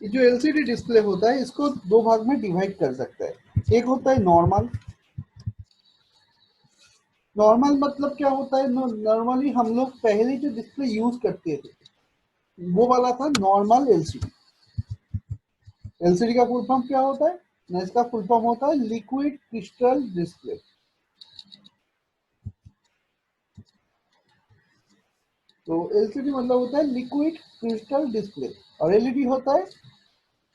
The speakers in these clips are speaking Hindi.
ये जो एलसीडी डिस्प्ले होता है इसको दो भाग में डिवाइड कर सकता है। एक होता है नॉर्मल। नॉर्मल मतलब क्या होता है? नॉर्मली हम लोग पहले जो डिस्प्ले यूज करते थे वो वाला था नॉर्मल एलसीडी। एलसीडी का फुल फॉर्म क्या होता है ना? इसका फुल फॉर्म होता है लिक्विड क्रिस्टल डिस्प्ले। तो एलसीडी मतलब होता है लिक्विड क्रिस्टल डिस्प्ले, और एलईडी होता है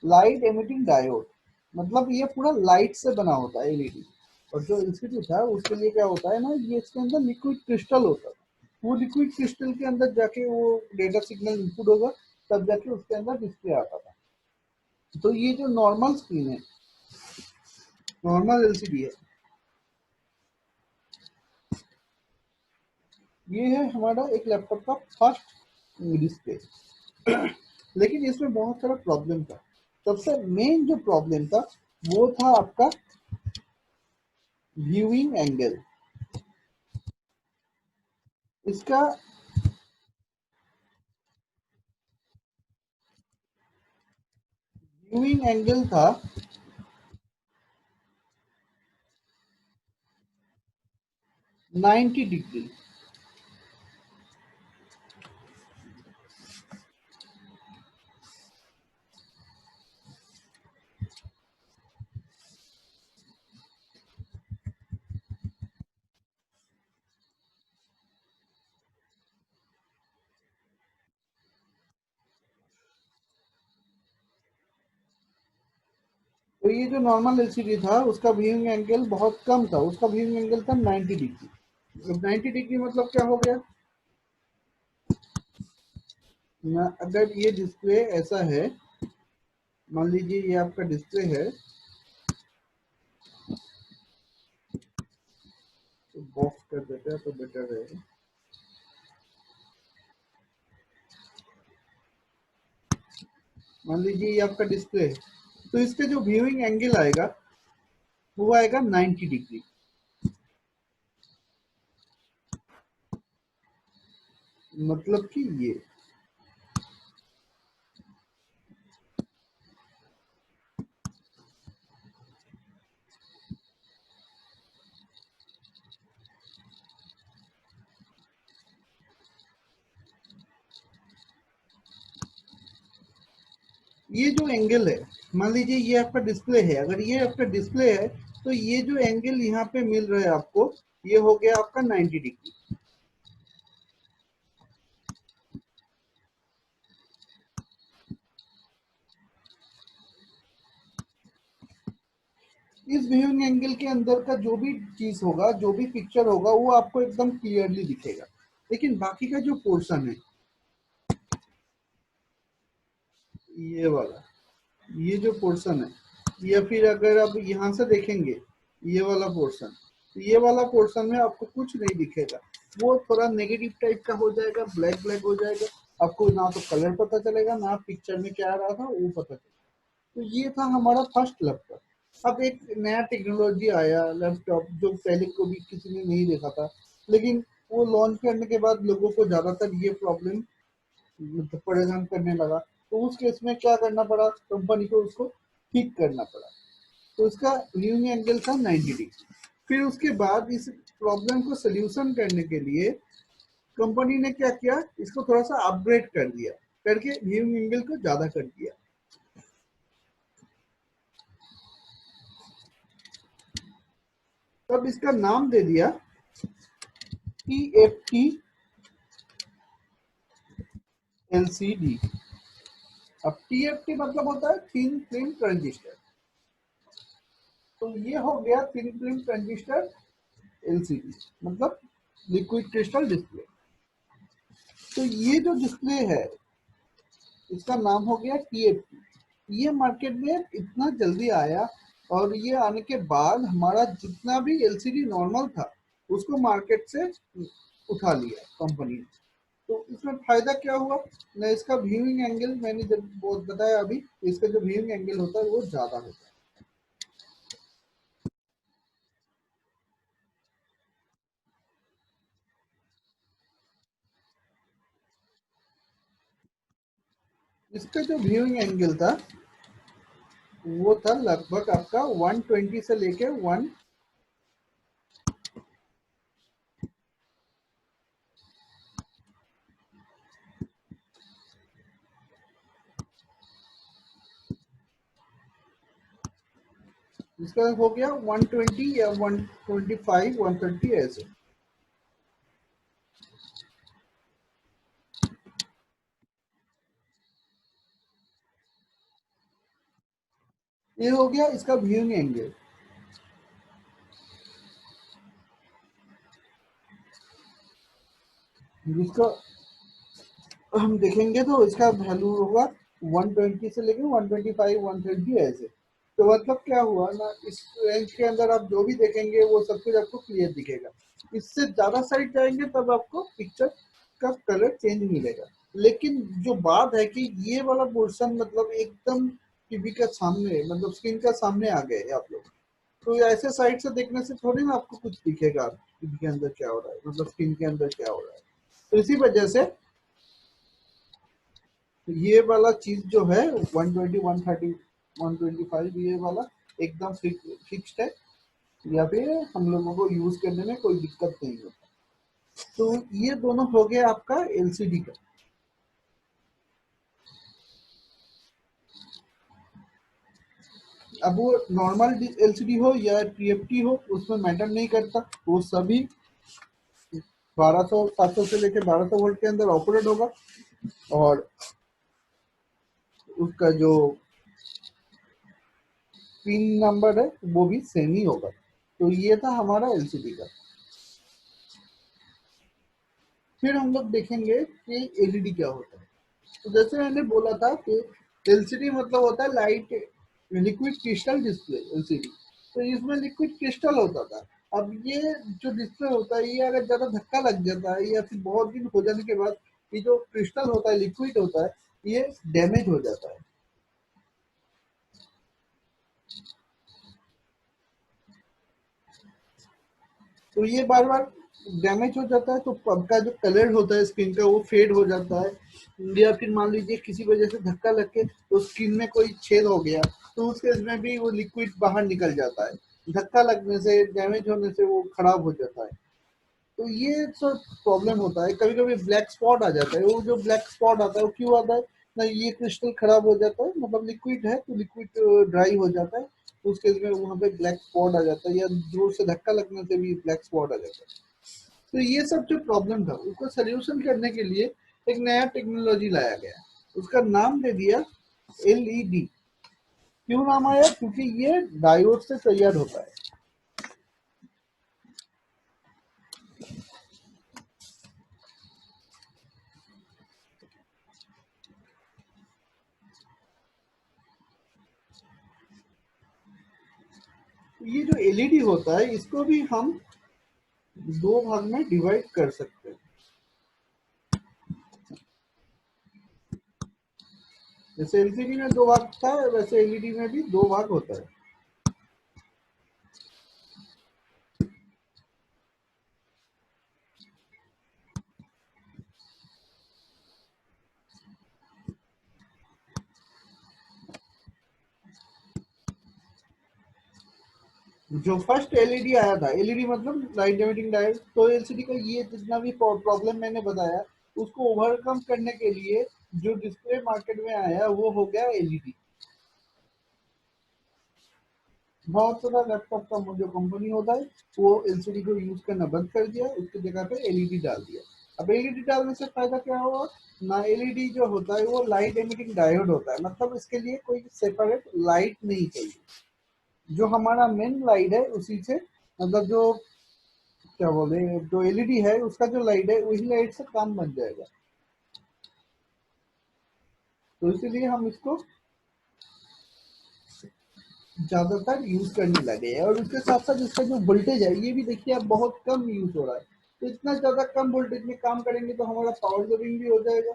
लाइट एमिटिंग डायोड। मतलब ये पूरा लाइट से बना होता है एलईडी। और जो एलसीडी था उसके लिए क्या होता है ना, ये इसके अंदर लिक्विड क्रिस्टल होता है। वो लिक्विड क्रिस्टल के अंदर जाके वो डेटा सिग्नल इनपुट होगा, तब जाके उसके अंदर डिस्प्ले आता था। तो ये जो नॉर्मल स्क्रीन है, नॉर्मल एलसीडी है, ये है हमारा एक लैपटॉप का फर्स्ट डिस्प्ले। लेकिन इसमें बहुत सारा प्रॉब्लम था। सबसे मेन जो प्रॉब्लम था वो था आपका व्यूइंग एंगल। इसका व्यूइंग एंगल था 90 डिग्री। तो ये जो नॉर्मल एलसीडी था उसका व्यूइंग एंगल बहुत कम था, उसका व्यूइंग एंगल था 90 डिग्री। अब 90 डिग्री मतलब क्या हो गया ना? अगर ये डिस्प्ले ऐसा है, मान लीजिए ये आपका डिस्प्ले है, तो बॉक्स कर देते हैं तो बेटर रहेगा। मान लीजिए ये आपका डिस्प्ले है, तो इसका जो व्यूइंग एंगल आएगा वो आएगा 90 डिग्री। मतलब कि ये जो एंगल है, मान लीजिए ये आपका डिस्प्ले है, अगर ये आपका डिस्प्ले है तो ये जो एंगल यहाँ पे मिल रहा है आपको, ये हो गया आपका 90 डिग्री। इस व्यूइंग एंगल के अंदर का जो भी चीज होगा, जो भी पिक्चर होगा, वो आपको एकदम क्लियरली दिखेगा। लेकिन बाकी का जो पोर्शन है, ये वाला, ये जो पोर्शन है, या फिर अगर आप यहाँ से देखेंगे ये वाला पोर्शन, तो ये वाला पोर्शन में आपको कुछ नहीं दिखेगा। वो थोड़ा नेगेटिव टाइप का हो जाएगा, ब्लैक ब्लैक हो जाएगा। आपको ना तो कलर पता चलेगा, ना पिक्चर में क्या आ रहा था वो पता चलेगा। तो ये था हमारा फर्स्ट लैपटॉप। अब एक नया टेक्नोलॉजी आया लैपटॉप, जो पहले कभी किसी ने नहीं देखा था। लेकिन वो लॉन्च करने के बाद लोगों को ज्यादातर ये प्रॉब्लम मतलब परेशान करने लगा। तो उस केस में क्या करना पड़ा, कंपनी को उसको ठीक करना पड़ा। तो उसका व्यूइंग एंगल था 90 डिग्री। फिर उसके बाद इस प्रॉब्लम को सोल्यूशन करने के लिए कंपनी ने क्या किया, इसको थोड़ा सा अपग्रेड कर दिया, करके व्यूइंग एंगल को ज्यादा कर दिया। तब इसका नाम दे दिया TFT LCD। अब TFT मतलब होता है थिन फिल्म ट्रांजिस्टर। तो ये हो गया थिन फिल्म ट्रांजिस्टर एलसीडी, मतलब लिक्विड क्रिस्टल डिस्प्ले। तो ये जो डिस्प्ले है इसका नाम हो गया TFT। ये मार्केट में इतना जल्दी आया, और ये आने के बाद हमारा जितना भी एलसीडी नॉर्मल था उसको मार्केट से उठा लिया कंपनी ने। तो इसमें फायदा क्या हुआ ना? इसका व्यूइंग एंगल मैंने जब बहुत बताया अभी, इसका जो व्यूइंग एंगल होता है वो ज्यादा होता है। इसका जो व्यूइंग एंगल था वो था लगभग आपका 120 से लेके 1, इसका हो गया 120 या 125, 130 ऐसे। ये हो गया इसका व्यूइंग एंगल। जिसका हम देखेंगे तो इसका वैल्यू होगा 120 से लेके 125, 130 ऐसे। तो मतलब क्या हुआ ना, इस रेंज के अंदर आप जो भी देखेंगे वो सब कुछ आपको क्लियर दिखेगा। इससे ज्यादा साइड जाएंगे तब आपको पिक्चर का कलर चेंज मिलेगा। लेकिन जो बात है कि ये वाला पोर्शन मतलब एकदम टीवी के सामने, मतलब स्क्रीन का सामने आ गए आप लोग, तो ऐसे साइड से देखने से थोड़ी ना आपको कुछ दिखेगा टीवी के अंदर क्या हो रहा है, मतलब स्क्रीन के अंदर क्या हो रहा है। तो इसी वजह से ये वाला चीज जो है 120, 130, 125 ये वाला एकदम फिक्स्ड है, या फिर हम लोगों को यूज करने में कोई दिक्कत नहीं होता। तो ये दोनों हो गया आपका एलसीडी का। अब वो नॉर्मल एलसीडी हो या टीएफटी हो उसमें मैटर नहीं करता, वो सभी 1200, 700 से लेकर 1200 वोल्ट के अंदर ऑपरेट होगा, और उसका जो पिन नंबर है वो भी सेम ही होगा। तो ये था हमारा एलसीडी का। फिर हम लोग देखेंगे कि एलईडी क्या होता है। तो जैसे मैंने बोला था कि एलसीडी मतलब होता है light liquid crystal display LCD. तो इसमें लिक्विड क्रिस्टल होता था। अब ये जो डिस्प्ले होता है ये अगर ज्यादा धक्का लग जाता है या फिर बहुत दिन हो जाने के बाद ये जो क्रिस्टल होता है, लिक्विड होता है, ये डैमेज हो जाता है। तो ये बार बार डैमेज हो जाता है, तो पब का जो कलर होता है स्किन का वो फेड हो जाता है। या फिर मान लीजिए किसी वजह से धक्का लग के तो स्किन में कोई छेद हो गया, तो उस केस में भी वो लिक्विड बाहर निकल जाता है। धक्का लगने से, डैमेज होने से वो खराब हो जाता है। तो ये सब प्रॉब्लम होता है। कभी कभी ब्लैक स्पॉट आ जाता है। वो जो ब्लैक स्पॉट आता है वो क्यों आता है ना, ये क्रिस्टल खराब हो जाता है, मतलब लिक्विड है तो लिक्विड ड्राई हो जाता है, तो उस केस में वहाँ पे ब्लैक स्पॉट आ जाता है, या जोर से धक्का लगने से भी ब्लैक स्पॉट आ जाता है। तो ये सब जो प्रॉब्लम था उसको सोल्यूशन करने के लिए एक नया टेक्नोलॉजी लाया गया। उसका नाम दे दिया एलईडी। क्यों नाम आया? क्योंकि ये डायोड से तैयार होता है। ये जो एलईडी होता है इसको भी हम दो भाग में डिवाइड कर सकते हैं। जैसे एलसीडी में दो भाग था वैसे एलईडी में भी दो भाग होता है। जो फर्स्ट एलईडी आया था, एलईडी मतलब लाइट एमिटिंग डायोड, तो एलसीडी का ये जितना भी प्रॉब्लम मैंने बताया उसको ओवरकम करने के लिए जो डिस्प्ले मार्केट में आया वो हो गया एलईडी। बहुत सारा लैपटॉप का जो कंपनी होता है वो एलसीडी को यूज करना बंद कर दिया, उसकी जगह पे एलईडी डाल दिया। अब एलईडी डालने से फायदा क्या हुआ ना, एलईडी जो होता है वो लाइट एमिटिंग डायोड होता है, मतलब इसके लिए कोई सेपरेट लाइट नहीं चाहिए। जो हमारा मेन लाइट है उसी से, मतलब जो क्या बोले, जो एलईडी है उसका जो लाइट है वही लाइट से काम बन जाएगा। तो इसीलिए हम इसको ज्यादातर यूज करने लगे हैं। और उसके साथ साथ इसका जो वोल्टेज है ये भी देखिए अब बहुत कम यूज हो रहा है। तो इतना ज्यादा कम वोल्टेज में काम करेंगे तो हमारा पावर सेविंग भी हो जाएगा।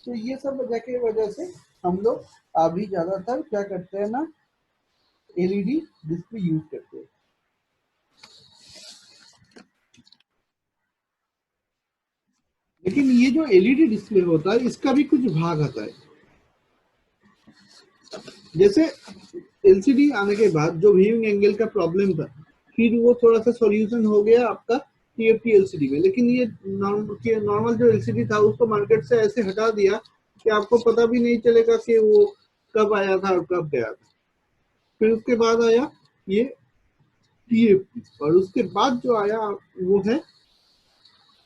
तो ये सब वजह की वजह से हम लोग अभी ज्यादातर क्या करते हैं ना, एलईडी डिस्प्ले यूज करते हैं। लेकिन ये जो एलईडी डिस्प्ले होता है इसका भी कुछ भाग आता है। जैसे एलसीडी आने के बाद जो व्यूइंग एंगल का प्रॉब्लम था, फिर वो थोड़ा सा सॉल्यूशन हो गया आपका टीएफटी एलसीडी में। लेकिन ये नॉर्मल जो एलसीडी था उसको मार्केट से ऐसे हटा दिया कि आपको पता भी नहीं चलेगा कि वो कब आया था और कब गया था। फिर उसके बाद आया ये टीएफटी, और उसके बाद जो आया वो है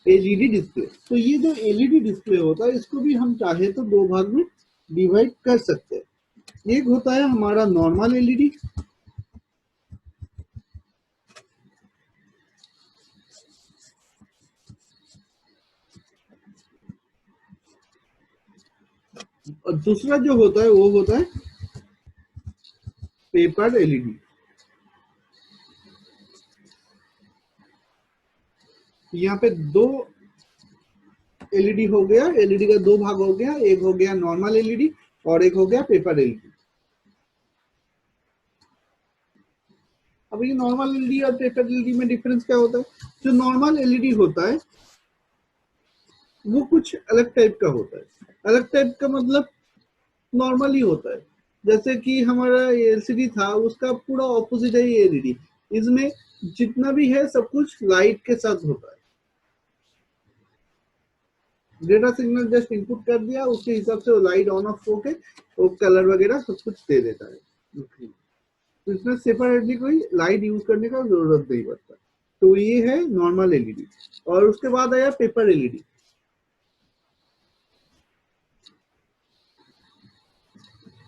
एलईडी डिस्प्ले। तो ये जो एलईडी डिस्प्ले होता है इसको भी हम चाहे तो दो भाग में डिवाइड कर सकते हैं। एक होता है हमारा नॉर्मल एलईडी, और दूसरा जो होता है वो होता है पेपर एलईडी। यहाँ पे दो एलईडी हो गया, एलईडी का दो भाग हो गया, एक हो गया नॉर्मल एलईडी और एक हो गया पेपर एलईडी। अब ये नॉर्मल एलईडी और पेपर एलईडी में डिफरेंस क्या होता है? जो नॉर्मल एलईडी होता है वो कुछ अलग टाइप का होता है। अलग टाइप का मतलब नॉर्मल ही होता है। जैसे कि हमारा एलसीडी था उसका पूरा ऑपोजिट है ये एलईडी। इसमें जितना भी है सब कुछ लाइट के साथ होता है। डेटा सिग्नल जस्ट इनपुट कर दिया, उसके हिसाब से वो लाइट ऑन ऑफ होके वो कलर वगैरह सब कुछ दे देता है। तो इसमें सेपरेटली कोई लाइट यूज करने का जरूरत नहीं पड़ता। तो ये है नॉर्मल एलईडी। और उसके बाद आया पेपर एलईडी।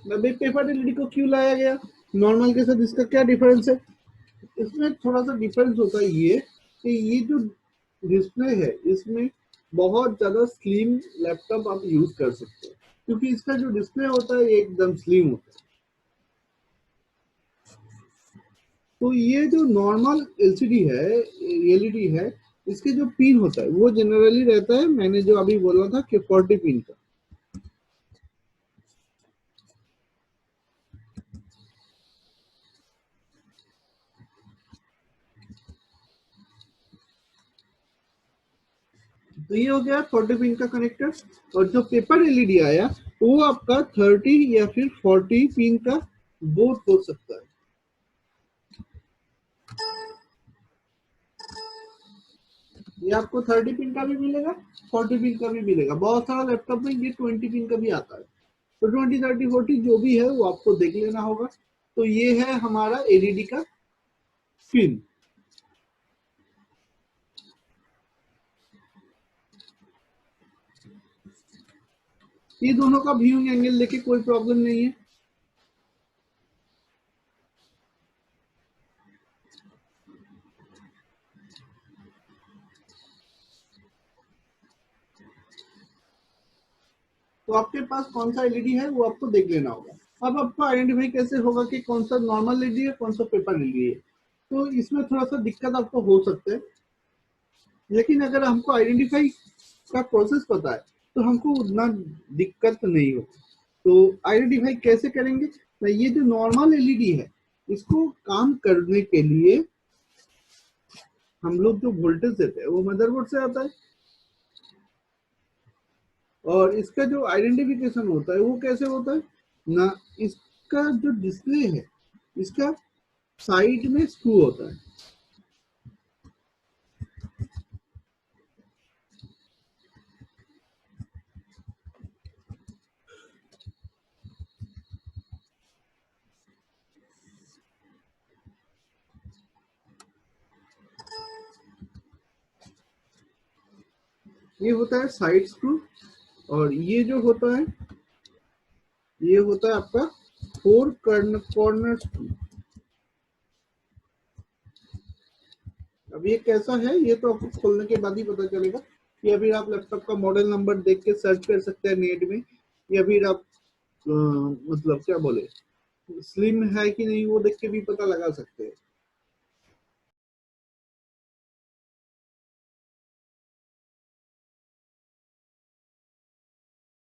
अभी पेपर एलईडी को क्यों लाया गया? नॉर्मल के साथ इसका क्या डिफरेंस है? इसमें थोड़ा सा डिफरेंस होता है ये कि ये जो डिस्प्ले है इसमें बहुत ज्यादा स्लिम लैपटॉप आप यूज कर सकते हैं, क्योंकि इसका जो डिस्प्ले होता है एकदम स्लिम होता है। तो ये जो नॉर्मल एलसीडी है, एलईडी है, इसके जो पिन होता है वो जनरली रहता है, मैंने जो अभी बोला था कि 40 पिन का। तो ये हो गया 40 पिन का कनेक्टर। और जो पेपर एलईडी आया वो आपका 30 या फिर 40 पिन का बोर्ड हो सकता है। ये आपको 30 पिन का भी मिलेगा, 40 पिन का भी मिलेगा। बहुत सारा लैपटॉप में ये 20 पिन का भी आता है। तो 20, 30, 40 जो भी है वो आपको देख लेना होगा। तो ये है हमारा एलईडी का पिन। ये दोनों का व्यूइंग एंगल लेके कोई प्रॉब्लम नहीं है। तो आपके पास कौन सा एलईडी है वो आपको देख लेना होगा। अब आपको आइडेंटिफाई कैसे होगा कि कौन सा नॉर्मल एलईडी है कौन सा पेपर एलईडी है? तो इसमें थोड़ा सा दिक्कत आपको हो सकता है, लेकिन अगर हमको आइडेंटिफाई का प्रोसेस पता है तो हमको उतना दिक्कत नहीं होगी। तो आइडेंटिफाई कैसे करेंगे? तो ये जो नॉर्मल एलईडी है इसको काम करने के लिए हम लोग जो वोल्टेज देते हैं वो मदरबोर्ड से आता है, और इसका जो आइडेंटिफिकेशन होता है वो कैसे होता है ना, इसका जो डिस्प्ले है इसका साइड में स्क्रू होता है। ये होता है साइड स्क्रू, और ये जो होता है ये होता है आपका फोर कॉर्नर स्क्रू। अब ये कैसा है ये तो आपको खोलने के बाद ही पता चलेगा, या फिर आप लैपटॉप का मॉडल नंबर देख के सर्च कर सकते हैं नेट में, या फिर आप मतलब क्या बोले स्लिम है कि नहीं वो देख के भी पता लगा सकते हैं।